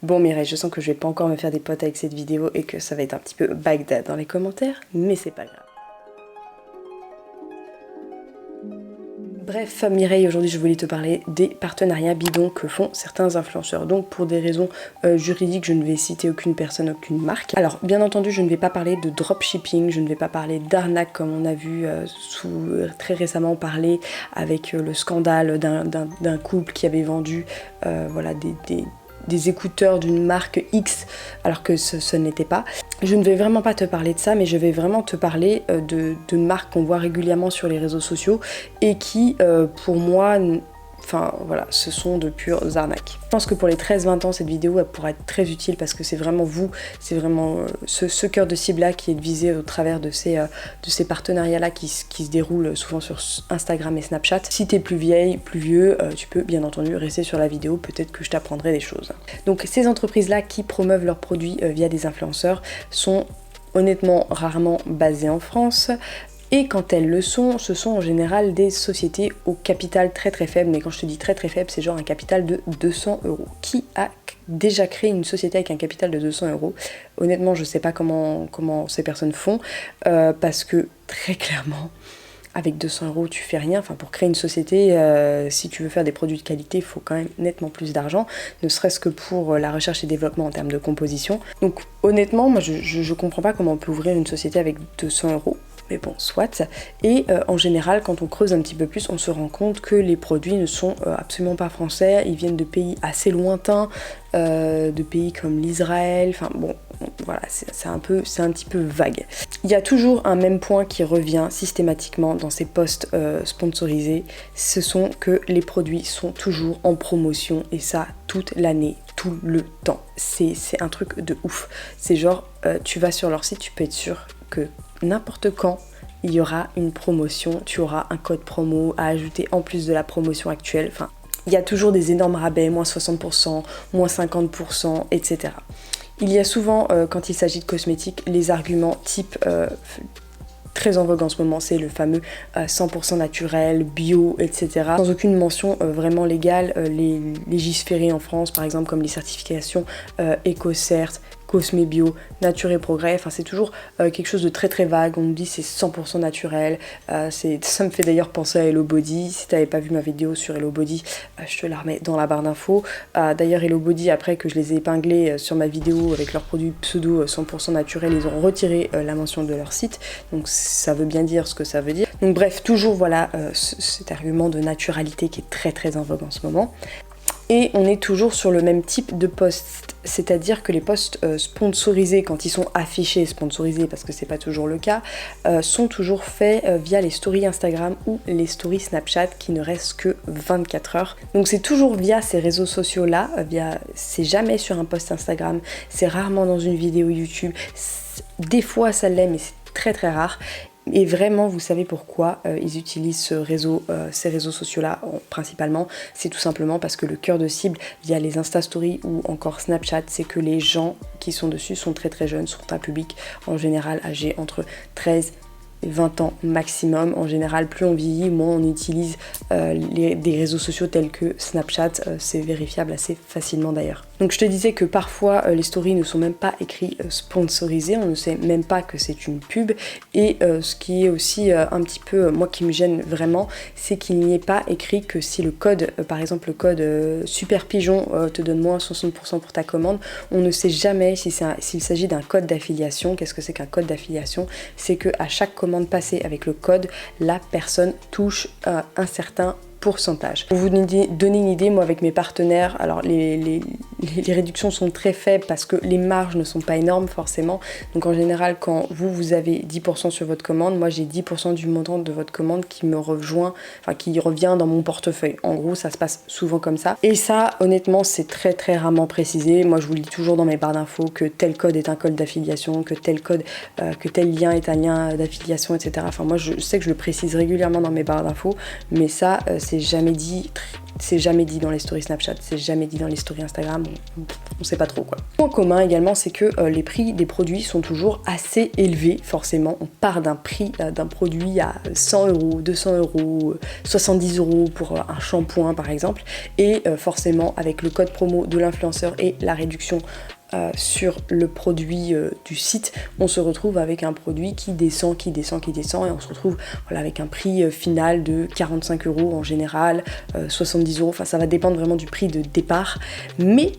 Bon Mireille, je sens que je vais pas encore me faire des potes avec cette vidéo et que ça va être un petit peu Bagdad dans les commentaires, mais c'est pas grave. Bref, Mireille, aujourd'hui je voulais te parler des partenariats bidons que font certains influenceurs. Donc pour des raisons juridiques, je ne vais citer aucune personne, aucune marque. Alors bien entendu, je ne vais pas parler de dropshipping, je ne vais pas parler d'arnaque comme on a vu très récemment parler avec le scandale d'un couple qui avait vendu voilà, des écouteurs d'une marque X alors que ce n'était pas. Je ne vais vraiment pas te parler de ça, mais je vais vraiment te parler de marques qu'on voit régulièrement sur les réseaux sociaux et qui, pour moi, enfin voilà, ce sont de pures arnaques. Je pense que pour les 13-20 ans, cette vidéo elle pourra être très utile parce que c'est vraiment vous, c'est vraiment ce cœur de cible là qui est visé au travers de ces partenariats là qui se déroulent souvent sur Instagram et Snapchat. Si t'es plus vieille, plus vieux, tu peux bien entendu rester sur la vidéo, peut-être que je t'apprendrai des choses. Donc ces entreprises là qui promeuvent leurs produits via des influenceurs sont honnêtement rarement basées en France. Et quand elles le sont, ce sont en général des sociétés au capital très très faible. Mais quand je te dis très très faible, c'est genre un capital de 200 €. Qui a déjà créé une société avec un capital de 200 €? Honnêtement, je sais pas comment ces personnes font. Parce que très clairement, avec 200 € tu fais rien. Enfin, pour créer une société, si tu veux faire des produits de qualité, il faut quand même nettement plus d'argent. Ne serait-ce que pour la recherche et développement en termes de composition. Donc honnêtement, moi je comprends pas comment on peut ouvrir une société avec 200 €. Mais bon, soit. Et en général, quand on creuse un petit peu plus, on se rend compte que les produits ne sont absolument pas français. Ils viennent de pays assez lointains, de pays comme l'Israël. Enfin bon, voilà, c'est un petit peu vague. Il y a toujours un même point qui revient systématiquement dans ces posts sponsorisés. Ce sont que les produits sont toujours en promotion et ça toute l'année, tout le temps. C'est un truc de ouf. C'est genre, tu vas sur leur site, tu peux être sûr que n'importe quand, il y aura une promotion, tu auras un code promo à ajouter en plus de la promotion actuelle. Enfin, il y a toujours des énormes rabais, moins 60%, moins 50%, etc. Il y a souvent, quand il s'agit de cosmétiques, les arguments type très en vogue en ce moment, c'est le fameux 100% naturel, bio, etc. Sans aucune mention vraiment légale, légiférées en France, par exemple, comme les certifications EcoCert, Cosme Bio, Nature et Progrès, enfin c'est toujours quelque chose de très très vague. On nous dit c'est 100% naturel, ça me fait d'ailleurs penser à Hello Body. Si t'avais pas vu ma vidéo sur Hello Body, je te la remets dans la barre d'infos. D'ailleurs Hello Body, après que je les ai épinglés sur ma vidéo avec leurs produits pseudo 100% naturels, ils ont retiré la mention de leur site, donc ça veut bien dire ce que ça veut dire. Donc bref, toujours voilà cet argument de naturalité qui est très très en vogue en ce moment. Et on est toujours sur le même type de post, c'est-à-dire que les posts sponsorisés, quand ils sont affichés sponsorisés, parce que c'est pas toujours le cas, sont toujours faits via les stories Instagram ou les stories Snapchat qui ne restent que 24 heures. Donc c'est toujours via ces réseaux sociaux-là, c'est jamais sur un post Instagram, c'est rarement dans une vidéo YouTube, des fois ça l'est mais c'est très très rare. Et vraiment, vous savez pourquoi ils utilisent ces réseaux sociaux-là principalement. C'est tout simplement parce que le cœur de cible via les Insta Stories ou encore Snapchat, c'est que les gens qui sont dessus sont très très jeunes, sont un public en général âgé entre 13 et 20 ans maximum. En général, plus on vieillit, moins on utilise des réseaux sociaux tels que Snapchat. C'est vérifiable assez facilement d'ailleurs. Donc je te disais que parfois les stories ne sont même pas écrits sponsorisés, on ne sait même pas que c'est une pub. Et ce qui est aussi un petit peu, moi qui me gêne vraiment, c'est qu'il n'y ait pas écrit que si le code, par exemple le code Super Pigeon te donne moins 60% pour ta commande, on ne sait jamais s'il s'agit d'un code d'affiliation. Qu'est-ce que c'est qu'un code d'affiliation? C'est que à chaque commande passée avec le code, la personne touche un certain pourcentage. Pour vous donner une idée, moi avec mes partenaires, alors les réductions sont très faibles parce que les marges ne sont pas énormes forcément. Donc en général, quand vous avez 10% sur votre commande, moi j'ai 10% du montant de votre commande qui me rejoint, enfin qui revient dans mon portefeuille. En gros, ça se passe souvent comme ça. Et ça, honnêtement, c'est très très rarement précisé. Moi je vous le dis toujours dans mes barres d'infos que tel code est un code d'affiliation, que tel lien est un lien d'affiliation, etc. Enfin moi je sais que je le précise régulièrement dans mes barres d'infos, mais ça c'est jamais dit c'est jamais dit dans les stories Snapchat, c'est jamais dit dans les stories Instagram, on sait pas trop quoi. Point commun également, c'est que les prix des produits sont toujours assez élevés, forcément. On part d'un prix d'un produit à 100 euros, 200 euros, 70 euros pour un shampoing par exemple, et forcément avec le code promo de l'influenceur et la réduction sur le produit du site, on se retrouve avec un produit qui descend et on se retrouve voilà, avec un prix final de 45 euros en général, 70 euros, enfin ça va dépendre vraiment du prix de départ. Mais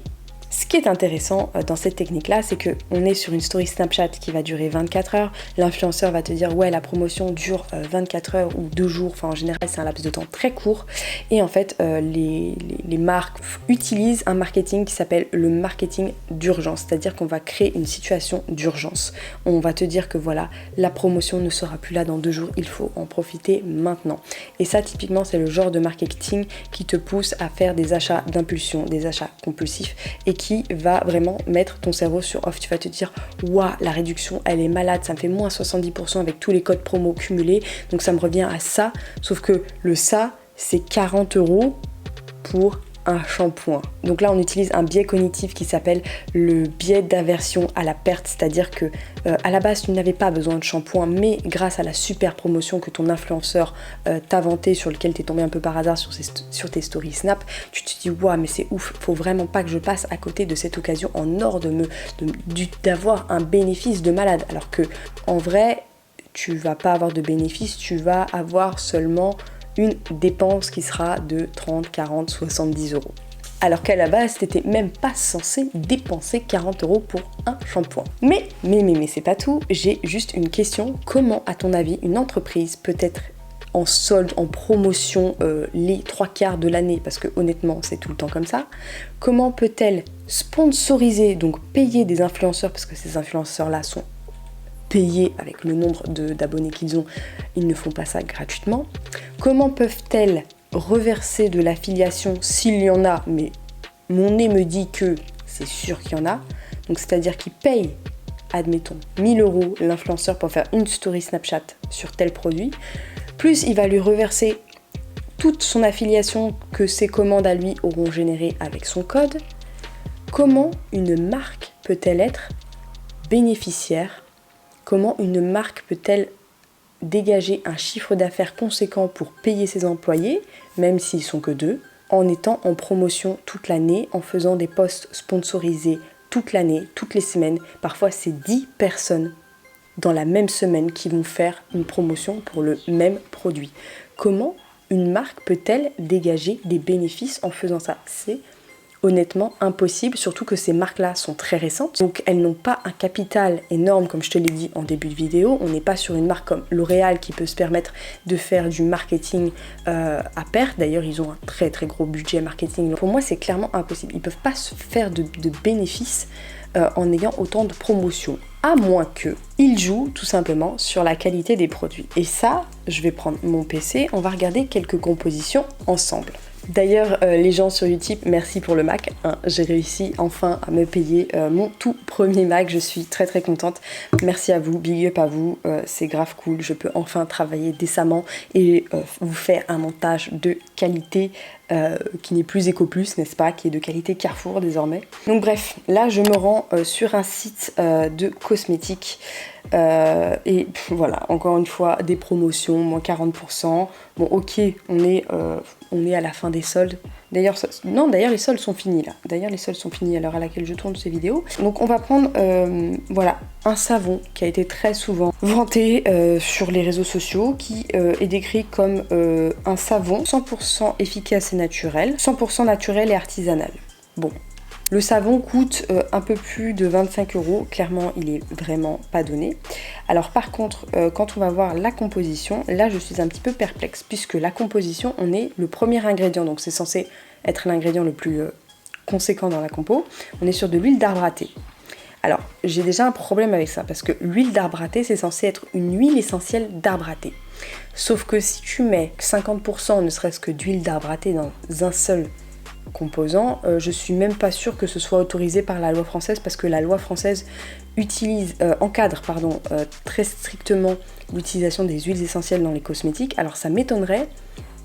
ce qui est intéressant dans cette technique-là, c'est qu'on est sur une story Snapchat qui va durer 24 heures. L'influenceur va te dire ouais, la promotion dure 24 heures ou 2 jours. Enfin, en général, c'est un laps de temps très court. Et en fait, les marques utilisent un marketing qui s'appelle le marketing d'urgence. C'est-à-dire qu'on va créer une situation d'urgence. On va te dire que voilà, la promotion ne sera plus là dans 2 jours. Il faut en profiter maintenant. Et ça, typiquement, c'est le genre de marketing qui te pousse à faire des achats d'impulsion, des achats compulsifs et qui va vraiment mettre ton cerveau sur off. Tu vas te dire waouh, la réduction elle est malade, ça me fait moins 70% avec tous les codes promo cumulés, donc ça me revient à ça, sauf que le ça c'est 40 euros pour un shampoing. Donc là on utilise un biais cognitif qui s'appelle le biais d'aversion à la perte, c'est-à-dire que à la base tu n'avais pas besoin de shampoing, mais grâce à la super promotion que ton influenceur t'a vantée, sur lequel t'es tombé un peu par hasard sur tes stories Snap, tu te dis waouh mais c'est ouf, faut vraiment pas que je passe à côté de cette occasion en or d'avoir un bénéfice de malade, alors que en vrai tu vas pas avoir de bénéfice, tu vas avoir seulement une dépense qui sera de 30, 40, 70 euros. Alors qu'à la base, t'étais même pas censé dépenser 40 euros pour un shampoing. Mais c'est pas tout, j'ai juste une question. Comment, à ton avis, une entreprise peut être en solde, en promotion les 3/4 de l'année, parce que honnêtement, c'est tout le temps comme ça. Comment peut-elle sponsoriser, donc payer des influenceurs, parce que ces influenceurs-là sont payés avec le nombre d'abonnés qu'ils ont, ils ne font pas ça gratuitement. Comment peuvent-elles reverser de l'affiliation s'il y en a, mais mon nez me dit que c'est sûr qu'il y en a, donc c'est-à-dire qu'ils payent, admettons, 1000 euros l'influenceur pour faire une story Snapchat sur tel produit, plus il va lui reverser toute son affiliation que ses commandes à lui auront généré avec son code. Comment une marque peut-elle être bénéficiaire? Comment une marque peut-elle dégager un chiffre d'affaires conséquent pour payer ses employés, même s'ils sont que 2, en étant en promotion toute l'année, en faisant des posts sponsorisés toute l'année, toutes les semaines. Parfois, c'est 10 personnes dans la même semaine qui vont faire une promotion pour le même produit. Comment une marque peut-elle dégager des bénéfices en faisant ça? C'est honnêtement impossible, surtout que ces marques-là sont très récentes, donc elles n'ont pas un capital énorme comme je te l'ai dit en début de vidéo. On n'est pas sur une marque comme L'Oréal qui peut se permettre de faire du marketing à perte. D'ailleurs, ils ont un très très gros budget marketing. Pour moi, c'est clairement impossible. Ils peuvent pas se faire de bénéfices en ayant autant de promotions, à moins que ils jouent tout simplement sur la qualité des produits. Et ça, je vais prendre mon PC, on va regarder quelques compositions ensemble. D'ailleurs, les gens sur YouTube, merci pour le Mac. J'ai réussi enfin à me payer mon tout premier Mac. Je suis très très contente. Merci à vous, big up à vous. C'est grave cool. Je peux enfin travailler décemment et vous faire un montage de qualité qui n'est plus Eco Plus, n'est-ce pas, qui est de qualité Carrefour désormais. Donc bref, là je me rends sur un site de cosmétiques. Et voilà, encore une fois, des promotions, moins 40%. Bon, ok, on est à la fin des soldes. D'ailleurs, les soldes sont finis là. D'ailleurs, les soldes sont finis à l'heure à laquelle je tourne ces vidéos. Donc, on va prendre, voilà, un savon qui a été très souvent vanté sur les réseaux sociaux, qui est décrit comme un savon 100% efficace et naturel, 100% naturel et artisanal. Bon. Le savon coûte un peu plus de 25 euros, clairement il est vraiment pas donné. Alors par contre, quand on va voir la composition, là je suis un petit peu perplexe, puisque la composition, on est le premier ingrédient, donc c'est censé être l'ingrédient le plus conséquent dans la compo, on est sur de l'huile d'arbre à thé. Alors j'ai déjà un problème avec ça, parce que l'huile d'arbre à thé, c'est censé être une huile essentielle d'arbre à thé. Sauf que si tu mets 50% ne serait-ce que d'huile d'arbre à thé dans un seul composant, je suis même pas sûre que ce soit autorisé par la loi française, parce que la loi française encadre très strictement l'utilisation des huiles essentielles dans les cosmétiques. Alors ça m'étonnerait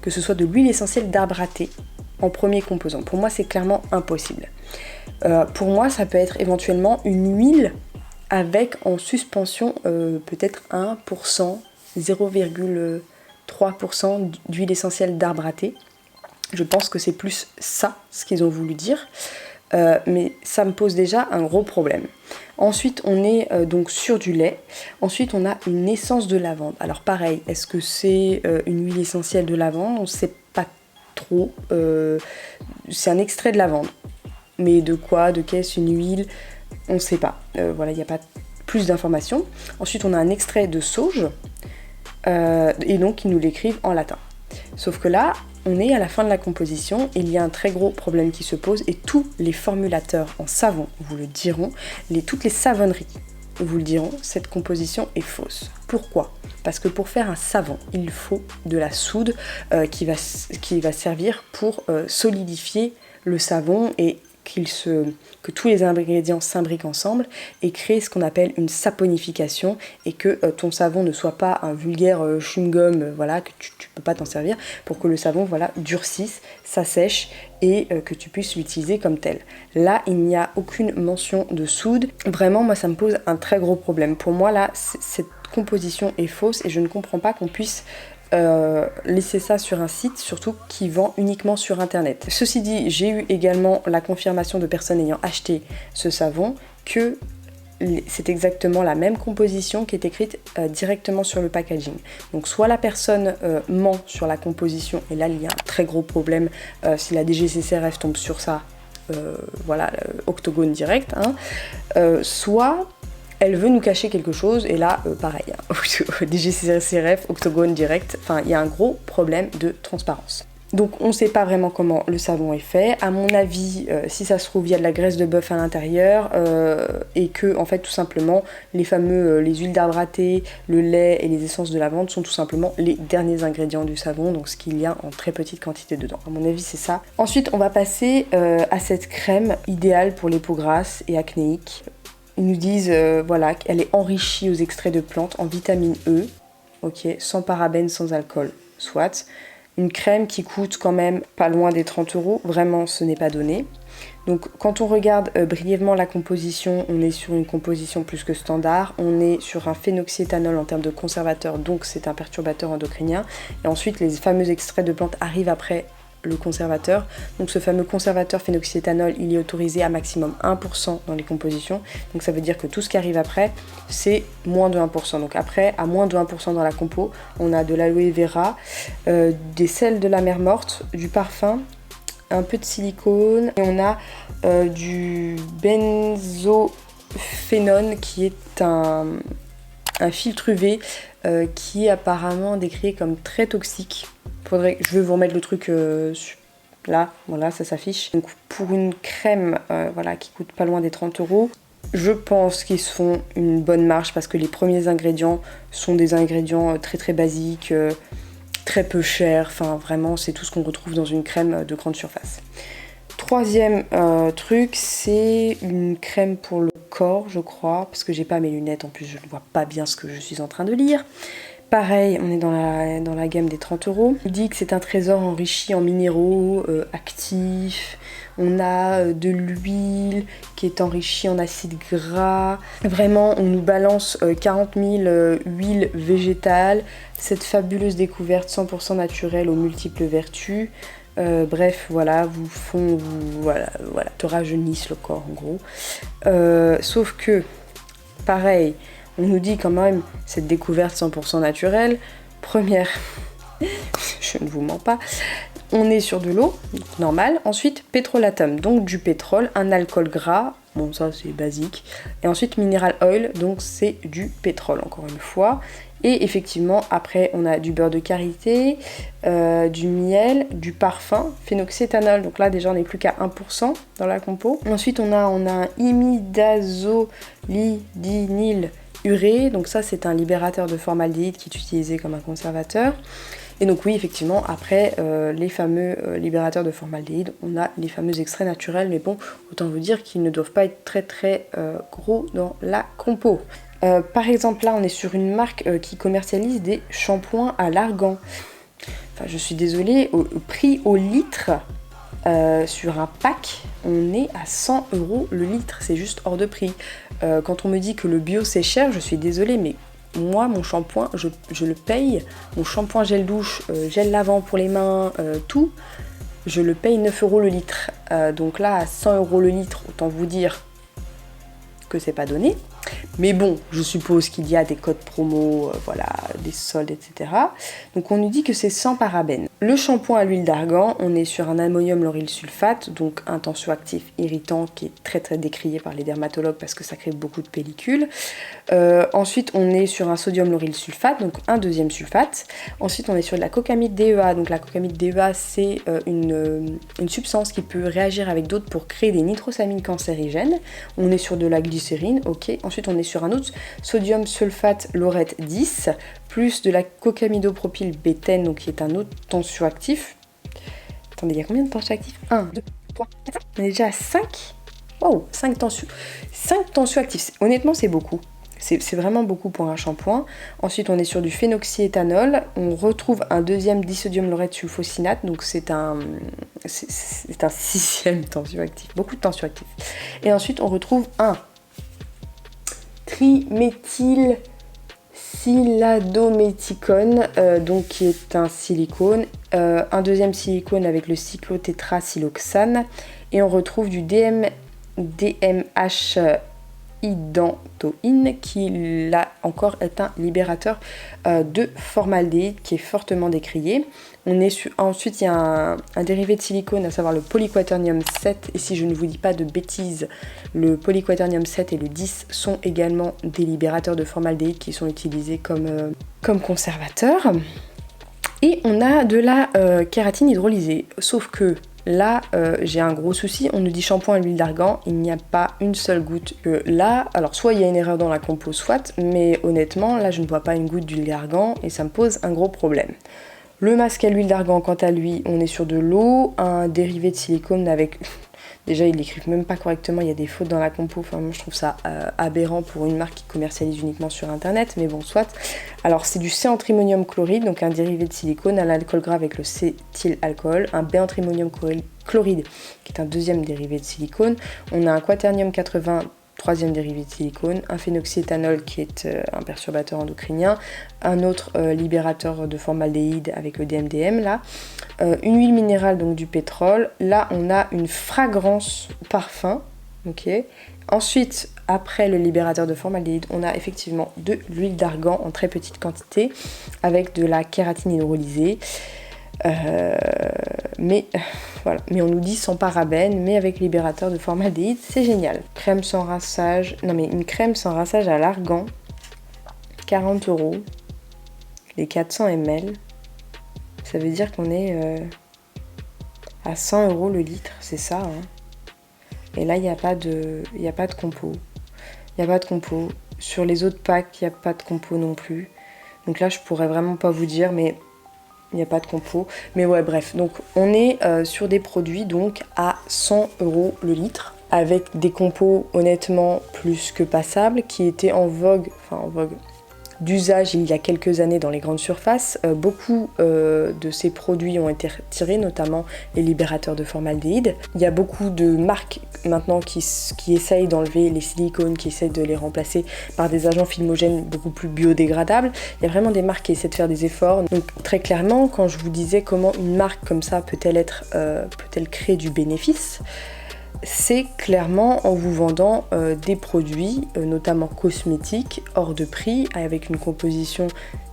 que ce soit de l'huile essentielle d'arbre à thé en premier composant. Pour moi, c'est clairement impossible. Pour moi, ça peut être éventuellement une huile avec en suspension peut-être 1%, 0,3% d'huile essentielle d'arbre à thé. Je pense que c'est plus ça ce qu'ils ont voulu dire. Mais ça me pose déjà un gros problème. Ensuite, on est donc sur du lait. Ensuite, on a une essence de lavande. Alors pareil, est-ce que c'est une huile essentielle de lavande? On ne sait pas trop. C'est un extrait de lavande. Mais de quoi? De qu'est-ce une huile? On ne sait pas. Voilà, il n'y a pas plus d'informations. Ensuite, on a un extrait de sauge. Et donc, ils nous l'écrivent en latin. Sauf que là, on est à la fin de la composition et il y a un très gros problème qui se pose et tous les formulateurs en savon vous le diront, toutes les savonneries vous le diront, cette composition est fausse. Pourquoi? Parce que pour faire un savon, il faut de la soude qui va servir pour solidifier le savon et que tous les ingrédients s'imbriquent ensemble et créer ce qu'on appelle une saponification et que ton savon ne soit pas un vulgaire chewing-gum, voilà, que tu peux pas t'en servir, pour que le savon voilà, durcisse, s'assèche et que tu puisses l'utiliser comme tel. Là, il n'y a aucune mention de soude. Vraiment, moi, ça me pose un très gros problème. Pour moi, là, cette composition est fausse et je ne comprends pas qu'on puisse laisser ça sur un site, surtout qui vend uniquement sur internet. Ceci dit, j'ai eu également la confirmation de personnes ayant acheté ce savon que c'est exactement la même composition qui est écrite directement sur le packaging. Donc soit la personne ment sur la composition, et là il y a un très gros problème si la DGCCRF tombe sur ça, voilà, octogone direct, hein, soit elle veut nous cacher quelque chose, et là, pareil, hein, DGCCRF, octogone direct, enfin, il y a un gros problème de transparence. Donc, on ne sait pas vraiment comment le savon est fait. À mon avis, si ça se trouve, il y a de la graisse de bœuf à l'intérieur, et que, en fait, tout simplement, les huiles d'arbre à thé, le lait et les essences de lavande sont tout simplement les derniers ingrédients du savon, donc ce qu'il y a en très petite quantité dedans. À mon avis, c'est ça. Ensuite, on va passer à cette crème idéale pour les peaux grasses et acnéiques. Ils nous disent voilà, qu'elle est enrichie aux extraits de plantes en vitamine E, ok, sans parabènes, sans alcool, soit. Une crème qui coûte quand même pas loin des 30 €, vraiment ce n'est pas donné. Donc quand on regarde brièvement la composition, on est sur une composition plus que standard, on est sur un phénoxyéthanol en termes de conservateur, donc c'est un perturbateur endocrinien, et ensuite les fameux extraits de plantes arrivent après le conservateur. Donc ce fameux conservateur phénoxyéthanol, il est autorisé à maximum 1% dans les compositions. Donc ça veut dire que tout ce qui arrive après, c'est moins de 1%. Donc après, à moins de 1% dans la compo, on a de l'aloe vera, des sels de la mer morte, du parfum, un peu de silicone, et on a du benzophénone qui est un filtre UV qui est apparemment décrit comme très toxique. Je vais vous remettre le truc là, voilà, ça s'affiche. Donc pour une crème voilà, qui coûte pas loin des 30 €, je pense qu'ils se font une bonne marge parce que les premiers ingrédients sont des ingrédients très très basiques, très peu chers, enfin vraiment c'est tout ce qu'on retrouve dans une crème de grande surface. Troisième truc, c'est une crème pour le corps, je crois, parce que j'ai pas mes lunettes, en plus je ne vois pas bien ce que je suis en train de lire. Pareil, on est dans la gamme des 30 €. Il dit que c'est un trésor enrichi en minéraux actifs. On a de l'huile qui est enrichie en acides gras. Vraiment, on nous balance 40 000 huiles végétales. Cette fabuleuse découverte 100% naturelle aux multiples vertus. Bref, voilà, voilà, te rajeunissent le corps en gros. Sauf que, pareil, on nous dit quand même cette découverte 100% naturelle. Première, je ne vous mens pas, on est sur de l'eau, normal. Ensuite, pétrolatum, donc du pétrole, un alcool gras, bon ça c'est basique. Et ensuite, mineral oil, donc c'est du pétrole, encore une fois. Et effectivement, après, on a du beurre de karité, du miel, du parfum, phénoxyéthanol. Donc là, déjà, on n'est plus qu'à 1% dans la compo. Ensuite, on a un imidazolidinyle urée. Donc ça, c'est un libérateur de formaldéhyde qui est utilisé comme un conservateur. Et donc oui, effectivement, après les fameux libérateurs de formaldéhyde, on a les fameux extraits naturels. Mais bon, autant vous dire qu'ils ne doivent pas être très très gros dans la compo. Par exemple, là, on est sur une marque qui commercialise des shampoings à l'argan. Enfin, je suis désolée, au prix au litre, sur un pack, on est à 100 € le litre, c'est juste hors de prix. Quand on me dit que le bio c'est cher, je suis désolée, mais moi mon shampoing, je le paye, mon shampoing gel douche, gel lavant pour les mains, tout, je le paye 9 € le litre. Donc là, à 100 € le litre, autant vous dire que c'est pas donné. Mais bon, je suppose qu'il y a des codes promo, voilà, des soldes, etc. Donc on nous dit que c'est sans parabènes. Le shampoing à l'huile d'argan, on est sur un ammonium lauryl sulfate, donc un tensioactif irritant qui est très très décrié par les dermatologues parce que ça crée beaucoup de pellicules. Ensuite on est sur un sodium lauryl sulfate, donc un deuxième sulfate. Ensuite on est sur de la cocamide DEA, donc la cocamide DEA c'est une substance qui peut réagir avec d'autres pour créer des nitrosamines cancérigènes. On est sur de la glycérine, ok. Ensuite on est sur un autre sodium sulfate laurette 10, plus de la cocamidopropyl bétaine, donc qui est un autre tensioactif. Attendez, il y a combien de tensioactifs? 1, 2, 3, 4, 5. On est déjà à 5. Wow, 5 tensioactifs. Honnêtement, c'est beaucoup. C'est vraiment beaucoup pour un shampoing. Ensuite, on est sur du phénoxyéthanol. On retrouve un deuxième disodium laurette sulfosinate, donc c'est un sixième tensioactif. Beaucoup de tensioactifs. Et ensuite, on retrouve un triméthylsiladométhicone, donc qui est un silicone, un deuxième silicone avec le cyclotétrasiloxane, et on retrouve du DMH identoïne qui là encore est un libérateur de formaldéhyde qui est fortement décrié. Ensuite il y a un dérivé de silicone, à savoir le polyquaternium 7, et si je ne vous dis pas de bêtises, le polyquaternium 7 et le 10 sont également des libérateurs de formaldéhyde qui sont utilisés comme conservateurs. Et on a de la kératine hydrolysée, sauf que là, j'ai un gros souci, on nous dit shampoing à l'huile d'argan, il n'y a pas une seule goutte. Là, alors soit il y a une erreur dans la compo, soit, mais honnêtement, là je ne vois pas une goutte d'huile d'argan et ça me pose un gros problème. Le masque à l'huile d'argan, quant à lui, on est sur de l'eau, un dérivé de silicone avec... Déjà, ils l'écrivent même pas correctement, il y a des fautes dans la compo. Enfin, moi, je trouve ça aberrant pour une marque qui commercialise uniquement sur Internet, mais bon, soit. Alors, c'est du C-antrimonium chloride, donc un dérivé de silicone, un alcool gras avec le céthylalcool, un B-antrimonium chloride, qui est un deuxième dérivé de silicone. On a un quaternium 80, troisième dérivé de silicone, un phénoxyéthanol qui est un perturbateur endocrinien, un autre libérateur de formaldéhyde avec le DMDM là, une huile minérale donc du pétrole. Là on a une fragrance parfum, ok. Ensuite, après le libérateur de formaldéhyde, on a effectivement de l'huile d'argan en très petite quantité avec de la kératine hydrolysée. Mais voilà, mais on nous dit sans parabènes, mais avec libérateur de formaldéhyde, c'est génial. Crème sans rinçage, non mais une crème sans rinçage à l'argan, 40 €, les 400 ml, ça veut dire qu'on est à 100 € le litre, c'est ça. Hein. Et là, il n'y a pas de compo. Il n'y a pas de compo. Sur les autres packs, il n'y a pas de compo non plus. Donc là, je pourrais vraiment pas vous dire, mais il n'y a pas de compo. Mais ouais, bref. Donc on est sur des produits donc à 100 € le litre, avec des compos honnêtement plus que passables, qui étaient en vogue d'usage il y a quelques années dans les grandes surfaces. Beaucoup de ces produits ont été retirés, notamment les libérateurs de formaldéhyde. Il y a beaucoup de marques maintenant qui essayent d'enlever les silicones, qui essayent de les remplacer par des agents filmogènes beaucoup plus biodégradables. Il y a vraiment des marques qui essaient de faire des efforts. Donc très clairement, quand je vous disais comment une marque comme ça peut-elle créer du bénéfice, c'est clairement en vous vendant des produits, notamment cosmétiques, hors de prix, avec une composition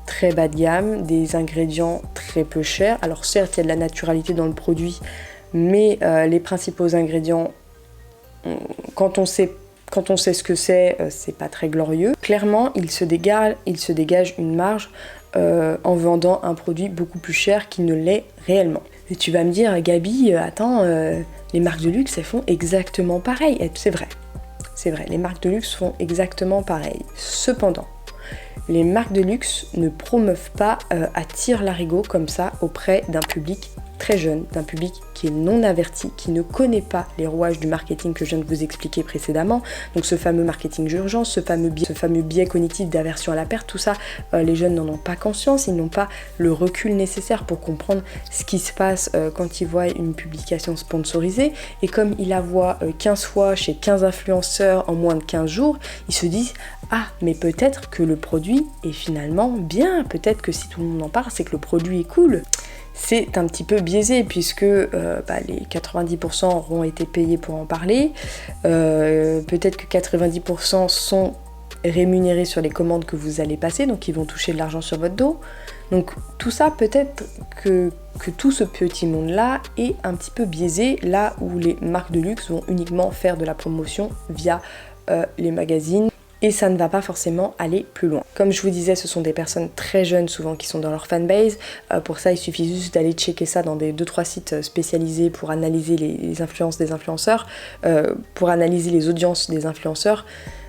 très bas de gamme, des ingrédients très peu chers. Alors certes, il y a de la naturalité dans le produit, mais les principaux ingrédients, quand on sait ce que c'est pas très glorieux. Clairement, il se dégage une marge en vendant un produit beaucoup plus cher qu'il ne l'est réellement. Et tu vas me dire, Gabi, attends, les marques de luxe, elles font exactement pareil. Et c'est vrai, les marques de luxe font exactement pareil. Cependant, les marques de luxe ne promeuvent pas à tire-larigot comme ça auprès d'un public très jeune, d'un public qui est non averti, qui ne connaît pas les rouages du marketing que je viens de vous expliquer précédemment. Donc ce fameux marketing d'urgence, ce fameux biais cognitif d'aversion à la perte, tout ça, les jeunes n'en ont pas conscience, ils n'ont pas le recul nécessaire pour comprendre ce qui se passe quand ils voient une publication sponsorisée. Et comme ils la voient 15 fois chez 15 influenceurs en moins de 15 jours, ils se disent « Ah, mais peut-être que le produit est finalement bien, peut-être que si tout le monde en parle, c'est que le produit est cool ». C'est un petit peu biaisé puisque les 90% auront été payés pour en parler. Peut-être que 90% sont rémunérés sur les commandes que vous allez passer, donc ils vont toucher de l'argent sur votre dos. Donc tout ça, peut-être que tout ce petit monde-là est un petit peu biaisé, là où les marques de luxe vont uniquement faire de la promotion via les magazines. Et ça ne va pas forcément aller plus loin. Comme je vous disais, ce sont des personnes très jeunes souvent qui sont dans leur fanbase. Pour ça, il suffit juste d'aller checker ça dans des 2-3 sites spécialisés pour analyser les influences des influenceurs, pour analyser les audiences des influenceurs.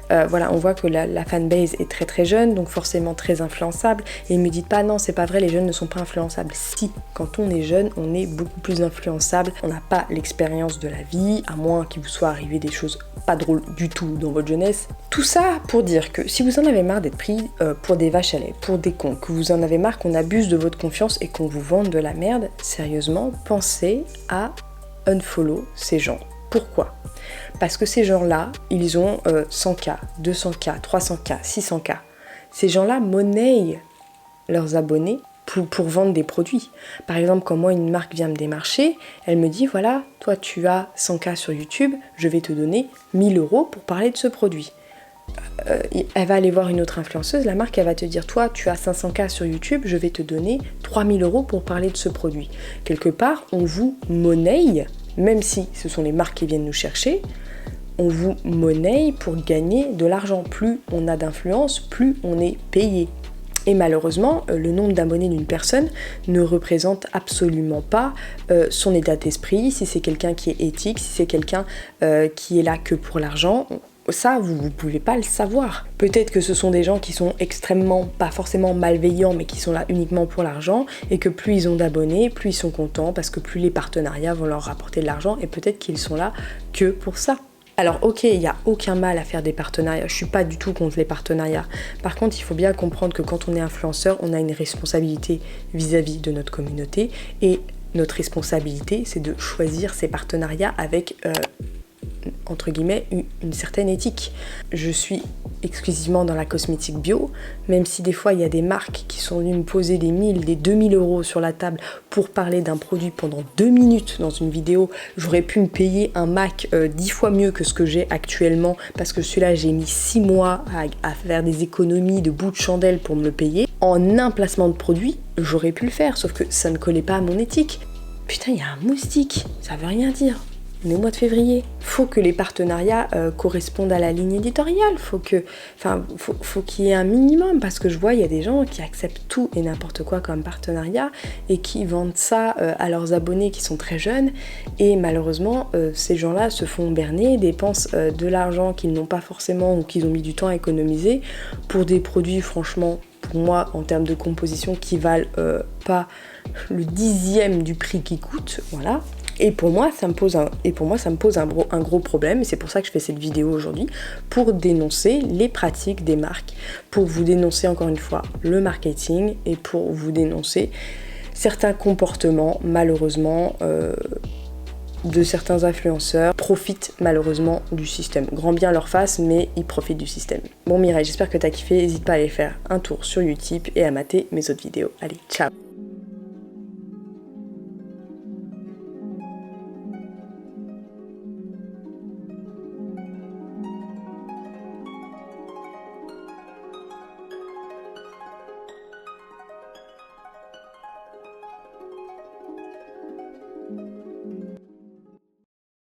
Voilà, on voit que la fanbase est très très jeune, donc forcément très influençable. Et ne me dites pas non, c'est pas vrai, les jeunes ne sont pas influençables. Si, quand on est jeune, on est beaucoup plus influençable. On n'a pas l'expérience de la vie, à moins qu'il vous soit arrivé des choses pas drôles du tout dans votre jeunesse. Tout ça pour dire que si vous en avez marre d'être pris pour des vaches à lait, pour des cons, que vous en avez marre qu'on abuse de votre confiance et qu'on vous vende de la merde, sérieusement, pensez à unfollow ces gens. Pourquoi ? Parce que ces gens-là, ils ont 100K, 200K, 300K, 600K. Ces gens-là monnaient leurs abonnés pour vendre des produits. Par exemple, quand moi, une marque vient me démarcher, elle me dit, voilà, toi tu as 100K sur YouTube, je vais te donner 1000 € pour parler de ce produit. Elle va aller voir une autre influenceuse, la marque, elle va te dire, toi tu as 500K sur YouTube, je vais te donner 3000 € pour parler de ce produit. Quelque part, on vous monnaie, même si ce sont les marques qui viennent nous chercher, on vous monnaie pour gagner de l'argent. Plus on a d'influence, plus on est payé. Et malheureusement, le nombre d'abonnés d'une personne ne représente absolument pas son état d'esprit, si c'est quelqu'un qui est éthique, si c'est quelqu'un qui est là que pour l'argent. Ça, vous ne pouvez pas le savoir. Peut-être que ce sont des gens qui sont extrêmement, pas forcément malveillants, mais qui sont là uniquement pour l'argent, et que plus ils ont d'abonnés, plus ils sont contents, parce que plus les partenariats vont leur rapporter de l'argent, et peut-être qu'ils sont là que pour ça. Alors ok, il n'y a aucun mal à faire des partenariats, je suis pas du tout contre les partenariats. Par contre, il faut bien comprendre que quand on est influenceur, on a une responsabilité vis-à-vis de notre communauté, et notre responsabilité, c'est de choisir ces partenariats avec entre guillemets une certaine éthique. Je suis exclusivement dans la cosmétique bio, même si des fois il y a des marques qui sont venues me poser des 1000, des 2000 € sur la table pour parler d'un produit pendant 2 minutes dans une vidéo. J'aurais pu me payer un Mac 10 fois mieux que ce que j'ai actuellement, parce que celui-là j'ai mis 6 mois à faire des économies de bout de chandelle pour me le payer. En un placement de produit, j'aurais pu le faire, sauf que ça ne collait pas à mon éthique. Putain, il y a un moustique, ça veut rien dire. On est au mois de février. Faut que les partenariats correspondent à la ligne éditoriale. Faut qu'il y ait un minimum, parce que je vois, il y a des gens qui acceptent tout et n'importe quoi comme partenariat et qui vendent ça à leurs abonnés qui sont très jeunes. Et malheureusement, ces gens-là se font berner, dépensent de l'argent qu'ils n'ont pas forcément ou qu'ils ont mis du temps à économiser pour des produits, franchement, pour moi, en termes de composition, qui valent pas le 10e du prix qu'ils coûtent. Voilà. Et pour moi, ça me pose un gros problème, et c'est pour ça que je fais cette vidéo aujourd'hui, pour dénoncer les pratiques des marques, pour vous dénoncer encore une fois le marketing, et pour vous dénoncer certains comportements, malheureusement, de certains influenceurs profitent malheureusement du système. Grand bien leur face, mais ils profitent du système. Bon Mireille, j'espère que t'as kiffé, n'hésite pas à aller faire un tour sur Utip et à mater mes autres vidéos. Allez, ciao!